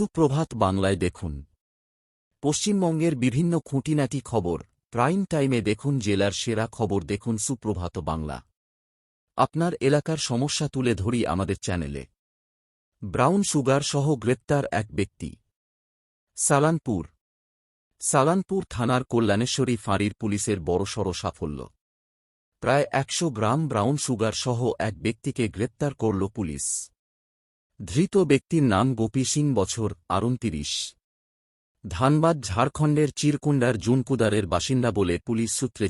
সুপ্রভাত বাংলায় দেখুন পশ্চিমবঙ্গের বিভিন্ন খুঁটিনাটি খবর প্রাইম টাইমে দেখুন জেলার সেরা খবর দেখুন সুপ্রভাত বাংলা। আপনার এলাকার সমস্যা তুলে ধরি আমাদের চ্যানেলে। ব্রাউন সুগার সহ গ্রেপ্তার এক ব্যক্তি। সালানপুর থানার কল্যাণেশ্বরী ফাঁড়ির পুলিশের বড়সড় সাফল্য। প্রায় ১০০ গ্রাম ব্রাউন সুগার সহ এক ব্যক্তিকে গ্রেপ্তার করল পুলিশ। ধৃত ব্যক্তির নাম গোপী সিং, বছর ৩৮। ধানবাদ, ঝাড়খণ্ডের চিরকুন্ডার জুনকুদারের বাসিন্দা বলে পুলিশ সূত্রে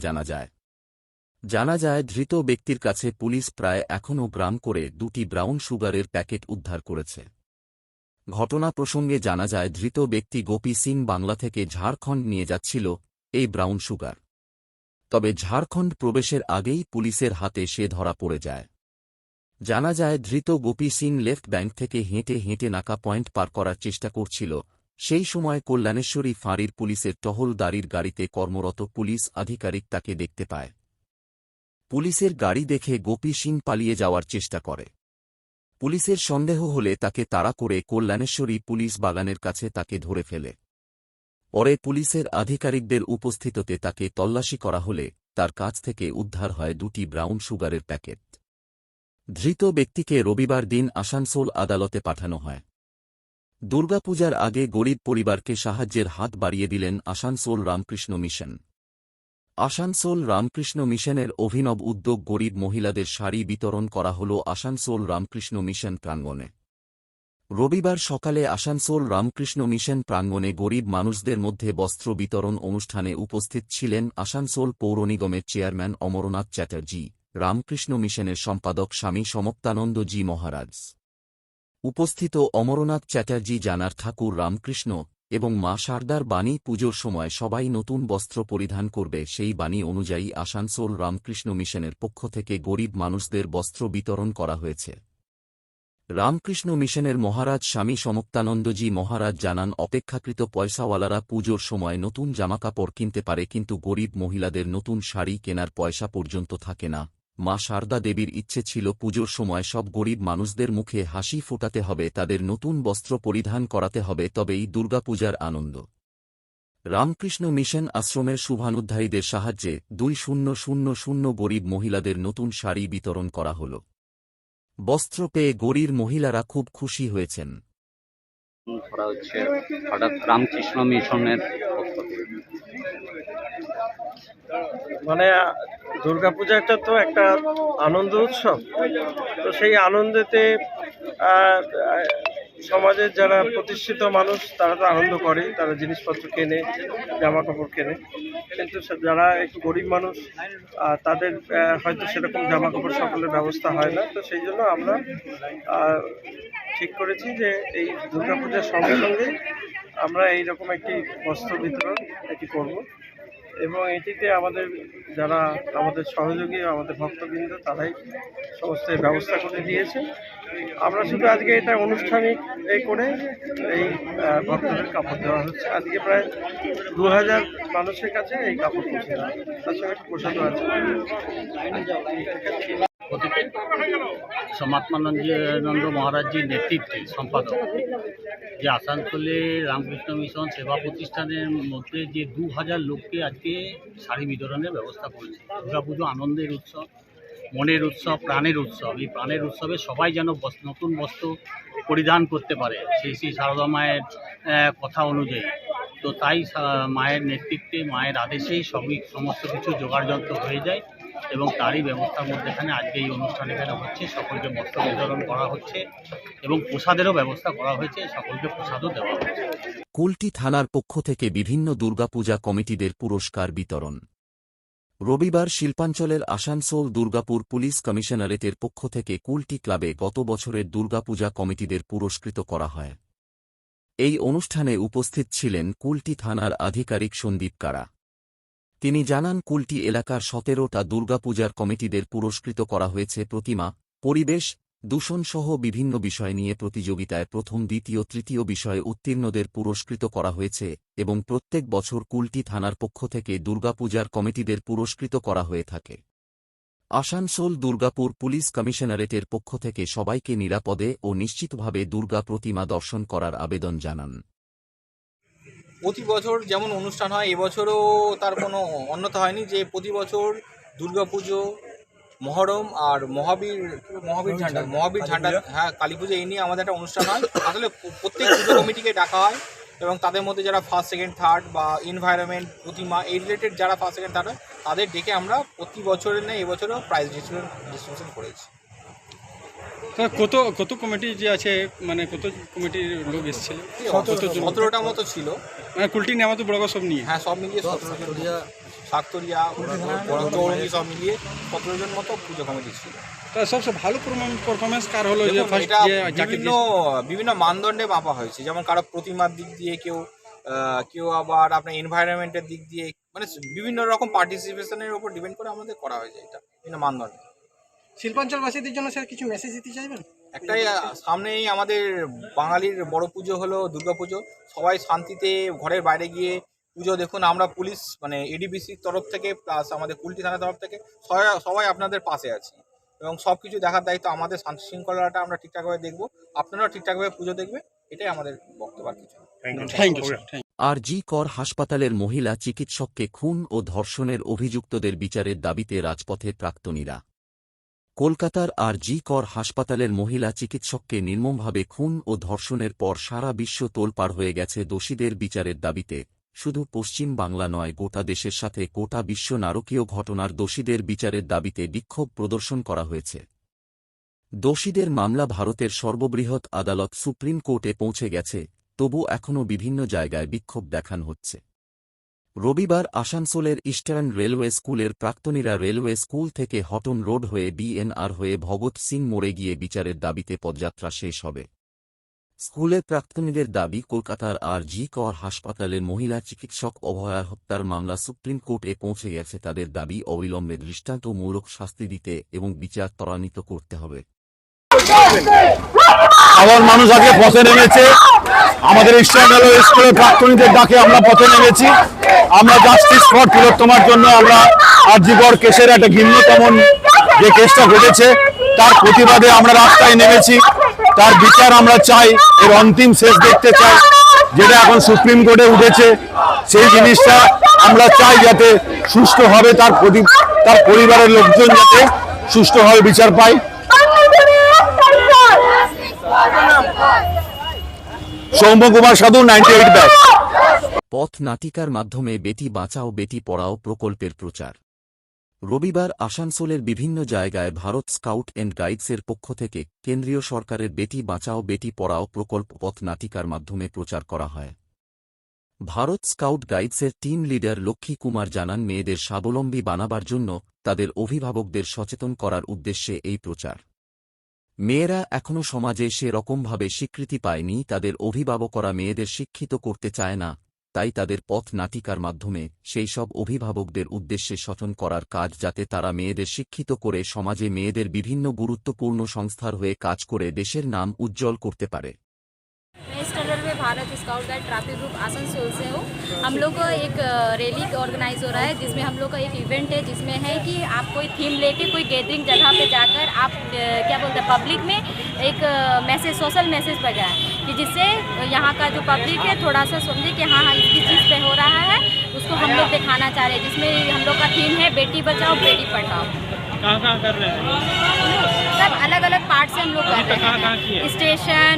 জানা যায় ধৃত ব্যক্তির কাছে পুলিশ প্রায় ১১ গ্রাম করে ২টি ব্রাউন সুগারের প্যাকেট উদ্ধার করেছে। ঘটনা প্রসঙ্গে জানা যায় ধৃত ব্যক্তি গোপী সিং বাংলা থেকে ঝাড়খণ্ড নিয়ে যাচ্ছিল এই ব্রাউন সুগার। তবে ঝাড়খণ্ড প্রবেশের আগেই পুলিশের হাতে সে ধরা পড়ে যায়। জানা যায় ধৃত গোপী সিং লেফট ব্যাংক থেকে হেঁটে হেঁটে নাকা পয়েন্ট পার করার চেষ্টা করছিল। সেই সময় কল্যাণেশ্বরী ফাঁড়ির পুলিশের টহলদারির গাড়িতে কর্মরত পুলিশ আধিকারিক তাকে দেখতে পায়। পুলিশের গাড়ি দেখে গোপী সিং পালিয়ে যাওয়ার চেষ্টা করে। পুলিশের সন্দেহ হলে তাকে তাড়া করে কল্যাণেশ্বরী পুলিশ বাগানের কাছে তাকে ধরে ফেলে। পরে পুলিশের আধিকারিকদের উপস্থিতিতে তাকে তল্লাশি করা হলে তার কাছ থেকে উদ্ধার হয় ২টি ব্রাউন সুগারের প্যাকেট। ধৃত ব্যক্তিকে রবিবার দিন আসানসোল আদালতে পাঠানো হয়। দুর্গাপূজার আগে গরিব পরিবারকে সাহায্যের হাত বাড়িয়ে দিলেন আসানসোল রামকৃষ্ণ মিশন। আসানসোল রামকৃষ্ণ মিশনের অভিনব উদ্যোগ গরিব মহিলাদের শাড়ি বিতরণ করা হল আসানসোল রামকৃষ্ণ মিশন প্রাঙ্গণে। রবিবার সকালে আসানসোল রামকৃষ্ণ মিশন প্রাঙ্গণে গরিব মানুষদের মধ্যে বস্ত্র বিতরণ অনুষ্ঠানে উপস্থিত ছিলেন আসানসোল পৌর নিগমের চেয়ারম্যান অমরনাথ চ্যাটার্জি, রামকৃষ্ণ মিশনের সম্পাদক স্বামী সমক্তানন্দ জি মহারাজ। উপস্থিত অমরনাথ চ্যাটার্জি জানার ঠাকুর রামকৃষ্ণ এবং মা শারদার বাণী পুজোর সময় সবাই নতুন বস্ত্র পরিধান করবে, সেই বাণী অনুযায়ী আসানসোল রামকৃষ্ণ মিশনের পক্ষ থেকে গরিব মানুষদের বস্ত্র বিতরণ করা হয়েছে। রামকৃষ্ণ মিশনের মহারাজ স্বামী সমক্তানন্দজি মহারাজ জানান অপেক্ষাকৃত পয়সাওয়ালারা পুজোর সময় নতুন জামাকাপড় কিনতে পারে, কিন্তু গরিব মহিলাদের নতুন শাড়ি কেনার পয়সা পর্যন্ত থাকে না। মা শারদা দেবীর ইচ্ছে ছিল পুজোর সময় সব গরিব মানুষদের মুখে হাসি ফোটাতে হবে, তাদের নতুন বস্ত্র পরিধান করাতে হবে, তবেই দুর্গাপূজার আনন্দ। রামকৃষ্ণ মিশন আশ্রমের শুভানুধ্যায়ীদের সাহায্যে ২০০০ গরিব মহিলাদের নতুন শাড়ি বিতরণ করা হল। বস্ত্র পেয়ে গরিব মহিলারা খুব খুশি হয়েছেন। হঠাৎ রামকৃষ্ণ মিশনের পক্ষ থেকে মানে দুর্গাপূজাটা তো একটা আনন্দ উৎসব, তো সেই আনন্দেতে সমাজের যারা প্রতিষ্ঠিত মানুষ তারা তো আনন্দ করে, তারা জিনিসপত্র কেনে, জামা কাপড় কেনে, কিন্তু যারা একটু গরিব মানুষ তাদের হয়তো সেরকম জামা কাপড় সকলের ব্যবস্থা হয় না। তো সেই জন্য আমরা ঠিক করেছি যে এই দুর্গাপূজার সঙ্গে সঙ্গে আমরা এইরকম একটি বস্ত্র বিতরণ এটি করব, এবং এটিতে যারা আমাদের সহযোগী, আমাদের ভক্তবৃন্দ, তারাই সমস্ত ব্যবস্থা করে দিয়েছে। আমরা শুধু আজকে এটা আনুষ্ঠানিক করে এই ভক্তদের কাপড় দেওয়া হচ্ছে। আজকে প্রায় ২০০০ মানুষের কাছে এই কাপড় পৌঁছে দেওয়া, তার সঙ্গে একটু পোশাকও আছে। সমাত্মানন্দ মহারাজজির নেতৃত্বে সম্পাদক যে আসানসোলে রামকৃষ্ণ মিশন সেবা প্রতিষ্ঠানের মধ্যে যে ২০০০ লোককে আজকে শাড়ি বিতরণের ব্যবস্থা করেছে। দুর্গাপুজো আনন্দের উৎসব, মনের উৎসব, প্রাণের উৎসব। এই প্রাণের উৎসবে সবাই যেন নতুন বস্ত্র পরিধান করতে পারে শ্রী সারদা মায়ের কথা অনুযায়ী। তো তাই মায়ের নেতৃত্বে, মায়ের আদেশেই সমস্ত কিছু জোগাড়যন্ত্র হয়ে যায় এবং তারই ব্যবস্থার মধ্যেখানে আজকে এই অনুষ্ঠান এখানে হচ্ছে। সকলকে বস্ত্র বিতরণ করা হচ্ছে এবং প্রসাদেরও ব্যবস্থা করা হয়েছে, সকলকে প্রসাদও দেওয়া হচ্ছে। কুলটি থানার পক্ষ থেকে বিভিন্ন দুর্গাপূজা কমিটিদের পুরস্কার বিতরণ। রবিবার শিল্পাঞ্চলের আসানসোল দুর্গাপুর পুলিশ কমিশনারেটের পক্ষ থেকে কুলটি ক্লাবে গত বছরের দুর্গাপূজা কমিটিদের পুরস্কৃত করা হয়। এই অনুষ্ঠানে উপস্থিত ছিলেন কুলটি থানার আধিকারিক সন্দীপ কারা। তিনি জানান কুলটি এলাকার ১৭টা দুর্গাপূজার কমিটিদের পুরস্কৃত করা হয়েছে। প্রতিমা, পরিবেশ, দূষণসহ বিভিন্ন বিষয় নিয়ে প্রতিযোগিতায় প্রথম, দ্বিতীয়, তৃতীয় বিষয়ে উত্তীর্ণদের পুরস্কৃত করা হয়েছে এবং প্রত্যেক বছর কুলটি থানার পক্ষ থেকে দুর্গাপূজার কমিটিদের পুরস্কৃত করা হয়ে থাকে। আসানসোল দুর্গাপুর পুলিশ কমিশনারেটের পক্ষ থেকে সবাইকে নিরাপদে ও নিশ্চিতভাবে দুর্গা প্রতিমা দর্শন করার আবেদন জানান। প্রতি বছর যেমন অনুষ্ঠান হয় এবছরও তার কোনো অন্যথা হয়নি, যে প্রতি বছর দুর্গাপুজো, মহরম আর মহাবীর ঝান্ডা হ্যাঁ কালী পুজো, এই নিয়ে আমাদের একটা অনুষ্ঠান হয়। আসলে প্রত্যেক পুজো কমিটিকে ডাকা হয় এবং তাদের মধ্যে যারা ফার্স্ট সেকেন্ড থার্ড বা এনভায়রনমেন্ট প্রতিমা এই রিলেটেড যারা ফার্স্ট সেকেন্ড থার্ড হয় তাদের ডেকে আমরা প্রতি বছরের নেই এবছরও প্রাইজ ডিস্ট্রিবিউশন করেছি। কত কত কমিটি যে আছে, মানে কত কমিটির লোক এসেছিল? 17টা মতো ছিল, মানে কুলটি নেওয়া তো বড় সব নিয়ে। হ্যাঁ সব মিলিয়ে 17 শাকতরিয়া চৌরঙ্গি সব মিলিয়ে 17 জন মতো পুজো কমিটি ছিল। তা সবচেয়ে ভালো পারফরমেন্স কার হলো? যে দেখুন, ফার্স্ট এটা যে যাকে বিভিন্ন মানদণ্ডে মাপা হয়েছে, যেমন কারো প্রতিমার দিক দিয়ে, কেউ আবার আপনার এনভায়রনমেন্টের দিক দিয়ে, মানে বিভিন্ন রকম পার্টিসিপেশনের উপর ডিপেন্ড করে আমাদের করা হয়েছে এটা বিভিন্ন মানদণ্ডে। শিল্পাঞ্চলবাসীদের জন্য স্যার কিছু মেসেজ দিতে চাইবেন? একটাই, সামনেই আমাদের বাঙালির বড় পুজো হলো দুর্গাপুজো। সবাই শান্তিতে ঘরের বাইরে গিয়ে পুজো দেখুন। আমরা পুলিশ মানে এডিবিসির তরফ থেকে প্লাস আমাদের কুলটি থানার তরফ থেকে সবাই আপনাদের পাশে আছি এবং সব কিছু দেখার দায়িত্ব আমাদের। শান্তি শৃঙ্খলাটা আমরা ঠিকঠাকভাবে দেখবো, আপনারাও ঠিকঠাকভাবে পুজো দেখবে, এটাই আমাদের বক্তব্য। আর কিছু থ্যাংক ইউ স্যার। আর.জি. কর হাসপাতালের মহিলা চিকিৎসককে খুন ও ধর্ষণের অভিযুক্তদের বিচারের দাবিতে রাজপথে প্রাক্তনীরা। কলকাতার আর.জি. কর হাসপাতালের মহিলা চিকিৎসককে নির্মমভাবে খুন ও ধর্ষণের পর সারা বিশ্ব তোলপাড় হয়ে গেছে দোষীদের বিচারের দাবিতে। শুধু পশ্চিম বাংলা নয়, গোটা দেশের সাথে গোটা বিশ্ব নারকীয় ঘটনার দোষীদের বিচারের দাবিতে বিক্ষোভ প্রদর্শন করা হয়েছে। দোষীদের মামলা ভারতের সর্ববৃহৎ আদালত সুপ্রিম কোর্টে পৌঁছে গেছে, তবু এখনও বিভিন্ন জায়গায় বিক্ষোভ দেখানো হচ্ছে। রবিবার আসানসোলের ইস্টার্ন রেলওয়ে স্কুলের প্রাক্তনীরা রেলওয়ে স্কুল থেকে হটন রোড হয়ে বিএনআর হয়ে ভগৎ সিং মোড়ে গিয়ে বিচারের দাবিতে পদযাত্রা শেষ হবে। স্কুলের প্রাক্তনীদের দাবি, কলকাতার আর.জি. কর হাসপাতালের মহিলা চিকিৎসক অভয়া হত্যার মামলা সুপ্রিম কোর্টে পৌঁছে গেছে। তাদের দাবি, অবিলম্বে দৃষ্টান্তমূলক শাস্তি দিতে এবং বিচার ত্বরান্বিত করতে হবে। আবার মানুষ আজকে পথে নেমেছে। আমাদের ইস্টার্ন রেলওয়ে স্কুলের প্রাক্তনীদের ডাকে আমরা পথে নেমেছি। আমরা জাস্টিস ফর তিলোত্তমার জন্য আমরা আর.জি. কর কেসের একটা ঘৃণ্যতম যে কেসটা ঘটেছে তার প্রতিবাদে আমরা রাস্তায় নেমেছি। তার বিচার আমরা চাই, এর অন্তিম শেষ দেখতে চাই। যেটা এখন সুপ্রিম কোর্টে উঠেছে সেই জিনিসটা আমরা চাই যাতে সুষ্ঠুভাবে তার পরিবারের লোকজন যাতে সুষ্ঠুভাবে বিচার পায়। সৌম্য কুমার সাধু, 98 ব্যাচ। পথ নাটিকার মাধ্যমে বেটি বাঁচাও বেটি পড়াও প্রকল্পের প্রচার। রবিবার আসানসোলের বিভিন্ন জায়গায় ভারত স্কাউট অ্যান্ড গাইডসের পক্ষ থেকে কেন্দ্রীয় সরকারের বেটি বাঁচাও বেটি পড়াও প্রকল্প পথ নাটিকার মাধ্যমে প্রচার করা হয়। ভারত স্কাউট গাইডসের টিম লিডার লক্ষ্মী কুমার জানান, মেয়েদের স্বাবলম্বী বানাবার জন্য তাদের অভিভাবকদের সচেতন করার উদ্দেশ্যে এই প্রচার। মেয়েরা এখনও সমাজে সে রকমভাবে স্বীকৃতি পায়নি, তাদের অভিভাবকরা মেয়েদের শিক্ষিত করতে চায় না, তাই তাদের পথ নাটিকার মাধ্যমে সেই সব অভিভাবকদের উদ্দেশ্যে সচেতন করার কাজ, যাতে তারা মেয়েদের শিক্ষিত করে সমাজে মেয়েদের বিভিন্ন গুরুত্বপূর্ণ সংস্থার হয়ে কাজ করে দেশের নাম উজ্জ্বল করতে পারে। में Bharat scout guide traffic group Asansol से हूँ। हम लोग को एक रैली ऑर्गेनाइज हो रहा है जिसमें हम लोग का एक इवेंट है, जिसमें है कि आप कोई थीम लेके कोई गैदरिंग जगह पे जाकर आप क्या बोलते हैं पब्लिक में एक मैसेज, सोशल मैसेज बजाएं कि जिससे यहाँ का जो पब्लिक है थोड़ा सा समझे कि हाँ इसकी चीज़ पे हो रहा है, उसको हम लोग दिखाना चाह रहे हैं। जिसमें हम लोग का थीम है बेटी बचाओ बेटी पढ़ाओ। कहाँ कर रहे हैं? सब अलग अलग पार्ट से हम लोग कर रहे हैं। Station,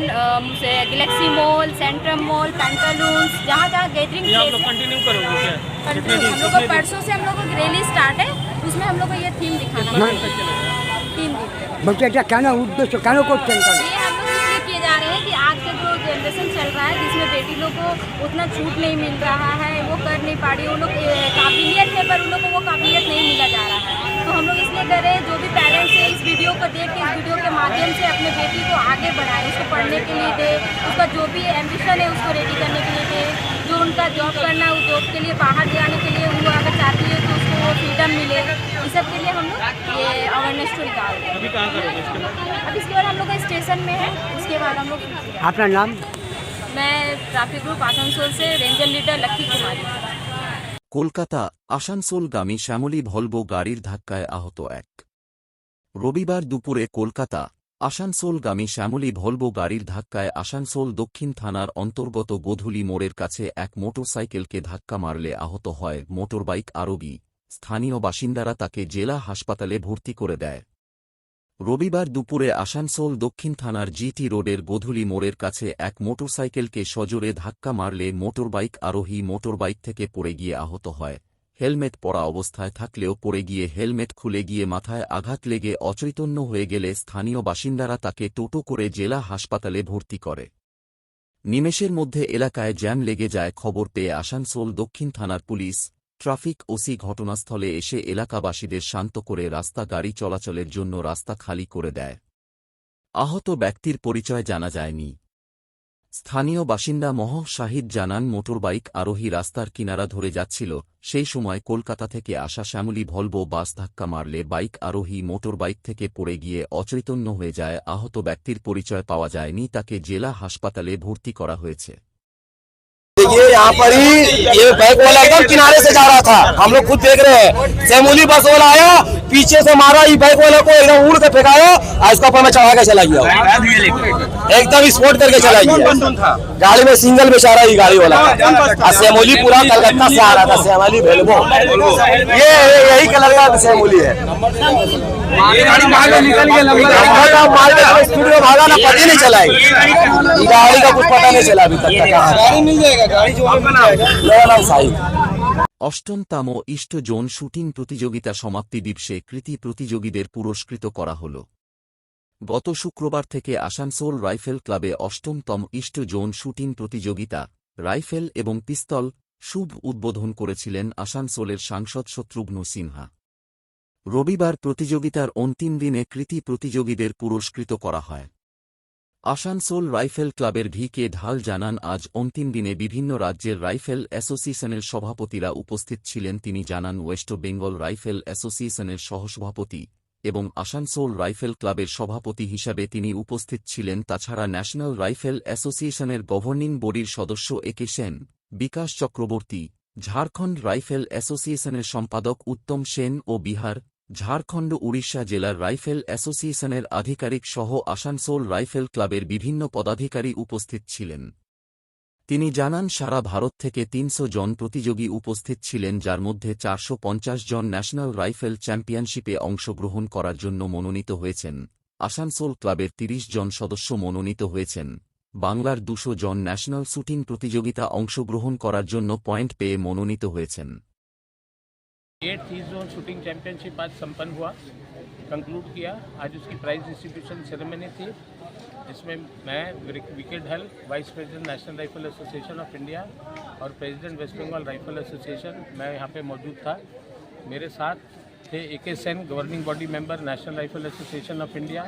Galaxy mall, Centrum mall, Pantaloons, जहाँ जहाँ गैदरिंग आप लोग कंटिन्यू करोगे क्या? हम लोग को परसों से हम लोग को रैली स्टार्ट है, उसमें हम लोग को ये थीम दिखाना है। थीम बच्चे क्या उद्देश्य क्या करते हैं? ये हम लोग इसलिए किए जा रहे हैं कि आज का जो जनरेशन चल रहा है जिसमें बेटी लोग को उतना छूट नहीं मिल रहा है, वो कर नहीं पा रही, उन लोग काबिलियत है पर उन लोग को वो काबिलियत नहीं मिला जा रहा है। तो हम लोग इसलिए कर रहे हैं, जो भी पेरेंट्स है इस वीडियो को देख के, इस वीडियो के माध्यम से अपने बेटी को आगे बढ़ाएं, उसको पढ़ने के लिए दे, उसका जो भी एम्बिशन है उसको रेडी करने के लिए दे, जो उनका जॉब करना है उस जॉब के लिए बाहर जाने के लिए वो अगर चाहती है तो उसको वो फ्रीडम मिले। इस सब के लिए हम लोग ये अवेयरनेस को निकाल रहे हैं। अभी कहाँ करोगे इसके बाद? अब इसके बाद हम लोग का स्टेशन में है, उसके बाद हम लोग आपका नाम? मैं ट्रैफिक ग्रुप आसनसोल से रेंजर लीडर लक्की कुमारी। কলকাতা আসানসোলগামী শ্যামলী ভলভো গাড়ির ধাক্কায় আহত এক রবিবার দুপুরে কলকাতা আসানসোলগামী শ্যামলী ভলভো গাড়ির ধাক্কায় আসানসোল দক্ষিণ থানার অন্তর্গত গোধূলি মোড়ের কাছে এক মোটরসাইকেলকে ধাক্কা মারলে আহত হয় মোটরবাইক আরোহী। স্থানীয় বাসিন্দারা তাকে জেলা হাসপাতালে ভর্তি করে দেয়। রবিবার দুপুরে আসানসোল দক্ষিণ থানার জিটি রোডের গোধূলি মোড়ের কাছে এক মোটরসাইকেলকে সজোরে ধাক্কা মারলে মোটরবাইক আরোহী মোটরবাইক থেকে পড়ে গিয়ে আহত হয়। হেলমেট পরা অবস্থায় থাকলেও পড়ে গিয়ে হেলমেট খুলে গিয়ে মাথায় আঘাত লেগে অচৈতন্য হয়ে গেলে স্থানীয় বাসিন্দারা তাকে টোটো করে জেলা হাসপাতালে ভর্তি করে। নিমেষের মধ্যে এলাকায় জ্যাম লেগে যায়। খবর পেয়ে আসানসোল দক্ষিণ থানার পুলিশ, ট্রাফিক ওসি ঘটনাস্থলে এসে এলাকাবাসীদের শান্ত করে রাস্তা গাড়ি চলাচলের জন্য রাস্তা খালি করে দেয়। আহত ব্যক্তির পরিচয় জানা যায়নি। স্থানীয় বাসিন্দা শাহিদ জানান, মোটরবাইক আরোহী রাস্তার কিনারা ধরে যাচ্ছিল, সেই সময় কলকাতা থেকে আসা শ্যামলী ভলভো বাস ধাক্কা মারলে বাইক আরোহী মোটরবাইক থেকে পড়ে গিয়ে অচৈতন্য হয়ে যায়। আহত ব্যক্তির পরিচয় পাওয়া যায়নি, তাকে জেলা হাসপাতালে ভর্তি করা হয়েছে। देखिए यहाँ पर ही ये बाइक वाला एकदम किनारे से जा रहा था, हम लोग खुद देख रहे हैं। श्यामली बस वाला आया, पीछे से मारा, ये बाइक वाला को एकदम उड़ के फेंकाया और इसका ऊपर में चढ़ा के चला गया, एकदम स्पोर्ट करके चला गया। गाड़ी में सिंगल बेचारा ही गाड़ी वाला, श्यामली पूरा कलकत्ता से आ रहा था, श्यामली भलभो, ये यही कलर का श्यामली है। स्पीड में भागा ना, पता नहीं चला, गाड़ी का कुछ पता नहीं चला अभी तक। অষ্টমতম ইষ্ট জোন শুটিং প্রতিযোগিতা সমাপ্তি দিবসে কৃতী প্রতিযোগীদের পুরস্কৃত করা হল। গত শুক্রবার থেকে আসানসোল রাইফেল ক্লাবে অষ্টমতম ইষ্ট জোন শুটিং প্রতিযোগিতা রাইফেল এবং পিস্তল শুভ উদ্বোধন করেছিলেন আসানসোলের সাংসদ শত্রুঘ্ন সিনহা। রবিবার প্রতিযোগিতার অন্তিম দিনে কৃতী প্রতিযোগীদের পুরস্কৃত করা হয়। আসানসোল রাইফেল ক্লাবের ভি.কে. ঢাল জানান, আজ অন্তিম দিনে বিভিন্ন রাজ্যের রাইফেল অ্যাসোসিয়েশনের সভাপতিরা উপস্থিত ছিলেন। তিনি জানান, ওয়েস্ট বেঙ্গল রাইফেল অ্যাসোসিয়েশনের সহসভাপতি এবং আসানসোল রাইফেল ক্লাবের সভাপতি হিসাবে তিনি উপস্থিত ছিলেন। তাছাড়া ন্যাশনাল রাইফেল অ্যাসোসিয়েশনের গভর্নিং বডির সদস্য এ.কে. সেন, বিকাশ চক্রবর্তী, ঝাড়খণ্ড রাইফেল অ্যাসোসিয়েশনের সম্পাদক উত্তম সেন ও বিহার, ঝাড়খণ্ড উড়িষ্যা জেলার রাইফেল অ্যাসোসিয়েশনের আধিকারিক সহ আসানসোল রাইফেল ক্লাবের বিভিন্ন পদাধিকারী উপস্থিত ছিলেন। তিনি জানান, সারা ভারত থেকে ৩০০ জন প্রতিযোগী উপস্থিত ছিলেন, যার মধ্যে ৪৫০ জন ন্যাশনাল রাইফেল চ্যাম্পিয়নশিপে অংশগ্রহণ করার জন্য মনোনীত হয়েছেন। আসানসোল ক্লাবের ৩০ জন সদস্য মনোনীত হয়েছেন। বাংলার ২০০ জন ন্যাশনাল শুটিং প্রতিযোগিতা অংশগ্রহণ করার জন্য পয়েন্ট পেয়ে মনোনীত হয়েছেন। 8th east zone shooting championship आज संपन्न हुआ, कंक्लूड किया। आज उसकी प्राइज डिस्ट्रीब्यूशन सेरेमनी थी, जिसमें मैं VK. Dhal, vice president National Rifle Association of India और president West Bengal Rifle Association, मैं यहाँ पे मौजूद था। मेरे साथ थे AK. Sen, governing body member National Rifle Association of India,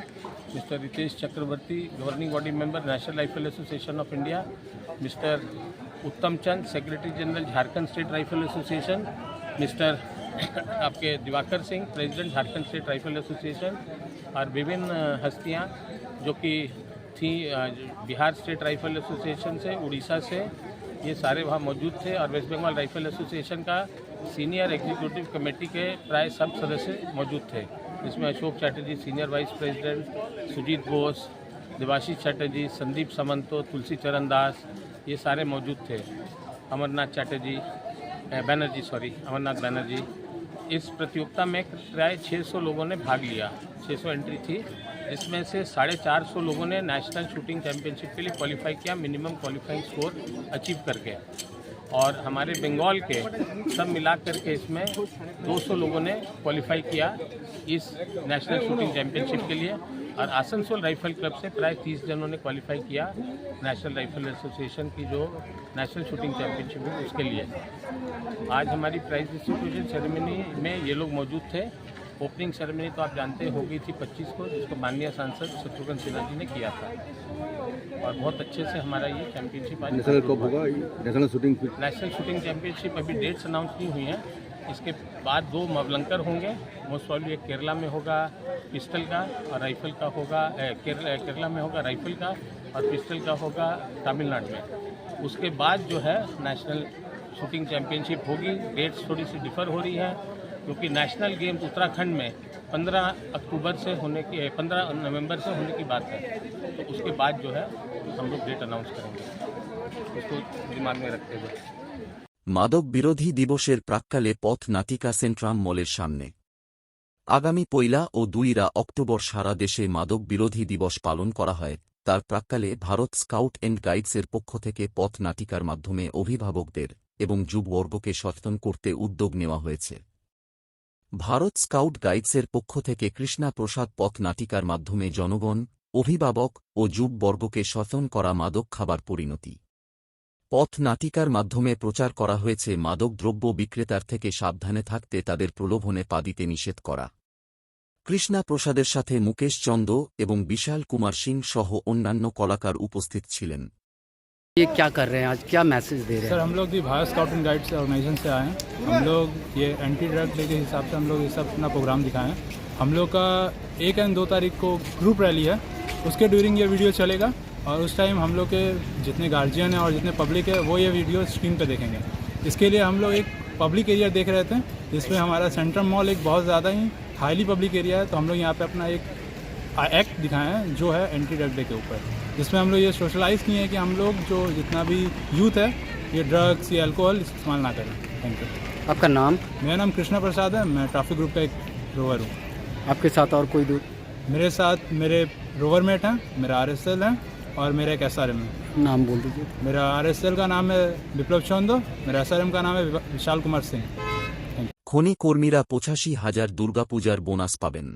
mister Ritesh Chakraborty, governing body member National Rifle Association of India, mister Uttam Chand, secretary general Jharkhand State Rifle Association, mister आपके Diwakar Singh, president Jharkhand State Rifle Association, और विभिन्न हस्तियां जो कि थी बिहार स्टेट राइफल एसोसिएशन से, उड़ीसा से, ये सारे वहाँ मौजूद थे। और वेस्ट बंगाल राइफल एसोसिएशन का सीनियर एग्जीक्यूटिव कमेटी के प्राय सब सदस्य मौजूद थे, जिसमें Ashok Chatterjee senior vice president, Sujit Bose, Debashish Chatterjee, Sandeep Samanta, Tulsi Charan Das, ये सारे मौजूद थे। अमरनाथ बैनर्जी। इस प्रतियोगिता में प्राय 600 लोगों ने भाग लिया, 600 एंट्री थी, जिसमें से 450 लोगों ने नेशनल शूटिंग चैंपियनशिप के लिए क्वालिफाई किया, मिनिमम क्वालिफाइंग स्कोर अचीव करके। और हमारे बंगाल के सब मिला करके इसमें 200 लोगों ने क्वालिफाई किया इस नेशनल शूटिंग चैंपियनशिप के लिए। और आसनसोल राइफल क्लब से प्राय 30 जनों ने क्वालिफाई किया नेशनल राइफल एसोसिएशन की जो नेशनल शूटिंग चैंपियनशिप है उसके लिए। आज हमारी प्राइज डिस्ट्रीब्यूशन सेरेमनी में ये लोग मौजूद थे। ओपनिंग सेरेमनी तो आप जानते हो गई थी 25 को, जिसको माननीय सांसद शत्रुघ्न सिन्हा जी ने किया था। और बहुत अच्छे से हमारा ये चैंपियनशिप आज नेशनल कब होगा? नेशनल शूटिंग चैंपियनशिप अभी डेट्स अनाउंस नहीं हुई हैं। इसके बाद 2 मवलंकर होंगे, मोस्ट प्रॉब्ली एक केरला में होगा पिस्टल का और राइफल का होगा, केरला में होगा राइफल का और पिस्टल का होगा तमिलनाडु में। उसके बाद जो है नेशनल शूटिंग चैंपियनशिप होगी। डेट्स थोड़ी सी डिफर हो रही है, क्योंकि नेशनल गेम्स उत्तराखंड में 15 नवंबर से होने की बात है। तो उसके बाद जो है हम लोग डेट अनाउंस करेंगे, उसको दिमाग में रखते हुए। মাদক বিরোধী দিবসের প্রাক্কালে পথ নাটিকা সেন্ট্রাম মলের সামনে। আগামী 1 ও 2 অক্টোবর সারা দেশে মাদক বিরোধী দিবস পালন করা হয়। তার প্রাক্কালে ভারত স্কাউট অ্যান্ড গাইডসের পক্ষ থেকে পথ নাটিকার মাধ্যমে অভিভাবকদের এবং যুববর্গকে সচেতন করতে উদ্যোগ নেওয়া হয়েছে। ভারত স্কাউট গাইডসের পক্ষ থেকে কৃষ্ণা প্রসাদ পথ নাটিকার মাধ্যমে জনগণ, অভিভাবক ও যুববর্গকে সচেতন করা মাদক খাবার পরিণতি। পথ নাটিকার মাধ্যমে প্রচার করা হয়েছে মাদক দ্রব্য বিক্রেতার থেকে সাবধানে থাকতে তাদের প্রলোভনে পা দিতে নিষেধ করা। কৃষ্ণা প্রসাদের সাথে মুকেশ চন্দ এবং বিশাল কুমার সিং সহ অন্যান্য কলাকার উপস্থিত ছিলেন। ये क्या कर रहे हैं आज, क्या मैसेज दे रहे सर हम लोग भी Bharat scout and guides organisation से आए हैं। हम लोग ये एंटी ड्रग डे के हिसाब से हम लोग ये सब अपना प्रोग्राम दिखाएं हैं। हम लोग का 1 और 2 तारीख को ग्रुप रैली है, उसके ड्यूरिंग ये वीडियो चलेगा और उस टाइम हम लोग के जितने गार्जियन हैं और जितने पब्लिक है वो ये वीडियो स्क्रीन पे देखेंगे। इसके लिए हम लोग एक पब्लिक एरिया देख रहे थे जिसमें हमारा सेंट्रम मॉल एक बहुत ज़्यादा ही हाईली पब्लिक एरिया है। तो हम लोग यहाँ पे अपना एक एक्ट दिखाए हैं जो है एंटी ड्रग डे के ऊपर, जिसमें हम लोग ये सोशलाइज़ किए हैं कि हम लोग जो जितना भी यूथ है ये ड्रग्स या अल्कोहल इस्तेमाल ना करें। Thank you. आपका नाम? मेरा नाम कृष्णा प्रसाद है, मैं ट्रैफिक ग्रुप का एक रोवर हूँ। आपके साथ और कोई दूर? मेरे साथ मेरे रोवर मेट हैं, मेरा RSL है और मेरा एक SRM है। नाम बोल दीजिए। मेरा RSL का नाम है विप्लव चंदो, मेरा SRM का नाम है विशाल कुमार सिंह। খনি কর্মীরা 85,000 দুর্গাপূজার বোনাস পাবেন।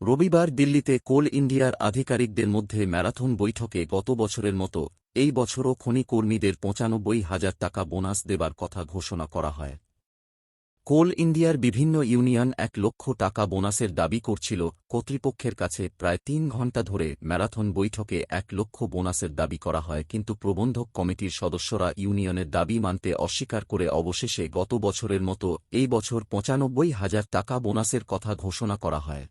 রবিবার দিল্লিতে কোল ইন্ডিয়ার আধিকারিকদের মধ্যে ম্যারাথন বৈঠকে গত বছরের মতো এই বছরও খনি কর্মীদের 95,000 টাকা বোনাস দেবার কথা ঘোষণা করা হয়। কোল ইন্ডিয়ার বিভিন্ন ইউনিয়ন 1 লক্ষ টাকা বোনাসের দাবি করছিল কর্তৃপক্ষের কাছে। প্রায় 3 ঘণ্টা ধরে ম্যারাথন বৈঠকে 1 লক্ষ বোনাসের দাবি করা হয়, কিন্তু প্রবন্ধক কমিটির সদস্যরা ইউনিয়নের দাবি মানতে অস্বীকার করে অবশেষে গত বছরের মতো এই বছর 95,000 টাকা বোনাসের কথা ঘোষণা করা হয়।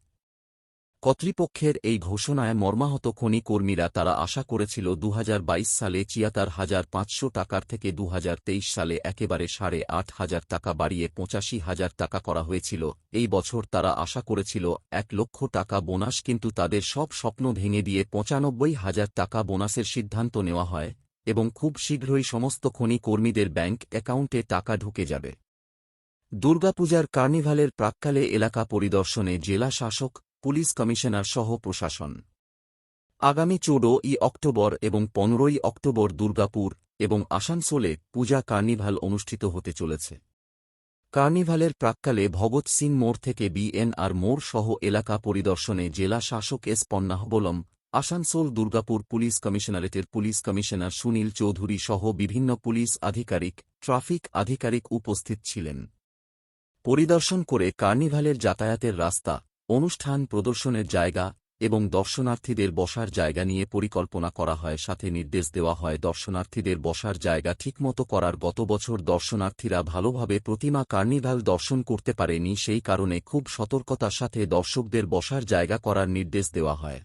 কর্তৃপক্ষের এই ঘোষণায় মর্মাহত খনি কর্মীরা তারা আশা করেছিল 2022 সালে 74,500 টাকার থেকে 2023 সালে একেবারে 8,500 টাকা বাড়িয়ে 85,000 টাকা করা হয়েছিল। এই বছর তারা আশা করেছিল 1 লক্ষ টাকা বোনাস, কিন্তু তাদের সব স্বপ্ন ভেঙে দিয়ে 95,000 টাকা বোনাসের সিদ্ধান্ত নেওয়া হয় এবং খুব শীঘ্রই সমস্ত খনি কর্মীদের ব্যাংক অ্যাকাউন্টে টাকা ঢুকে যাবে। দুর্গাপূজার কার্নিভালের প্রাক্কালে এলাকা পরিদর্শনে জেলা শাসক, পুলিশ কমিশনার সহ প্রশাসন। আগামী 14 অক্টোবর এবং 15 অক্টোবর দুর্গাপুর এবং আসানসোলে পূজা কার্নিভাল অনুষ্ঠিত হতে চলেছে। কার্নিভালের প্রাক্কালে ভগৎ সিং মোড় থেকে BNR মোড় সহ এলাকা পরিদর্শনে জেলা শাসক S পন্নাহবলম, আসানসোল দুর্গাপুর পুলিশ কমিশনারেটের পুলিশ কমিশনার সুনীল চৌধুরী সহ বিভিন্ন পুলিশ আধিকারিক, ট্রাফিক আধিকারিক উপস্থিত ছিলেন। পরিদর্শন করে কার্নিভালের যাতায়াতের রাস্তা, অনুষ্ঠান প্রদর্শনের জায়গা এবং দর্শনার্থীদের বসার জায়গা নিয়ে পরিকল্পনা করা হয়। সাথে নির্দেশ দেওয়া হয় দর্শনার্থীদের বসার জায়গা ঠিকমতো করার। গত বছর দর্শনার্থীরা ভালোভাবে প্রতিমা কার্নিভাল দর্শন করতে পারেনি, সেই কারণে খুব সতর্কতার সাথে দর্শকদের বসার জায়গা করার নির্দেশ দেওয়া হয়।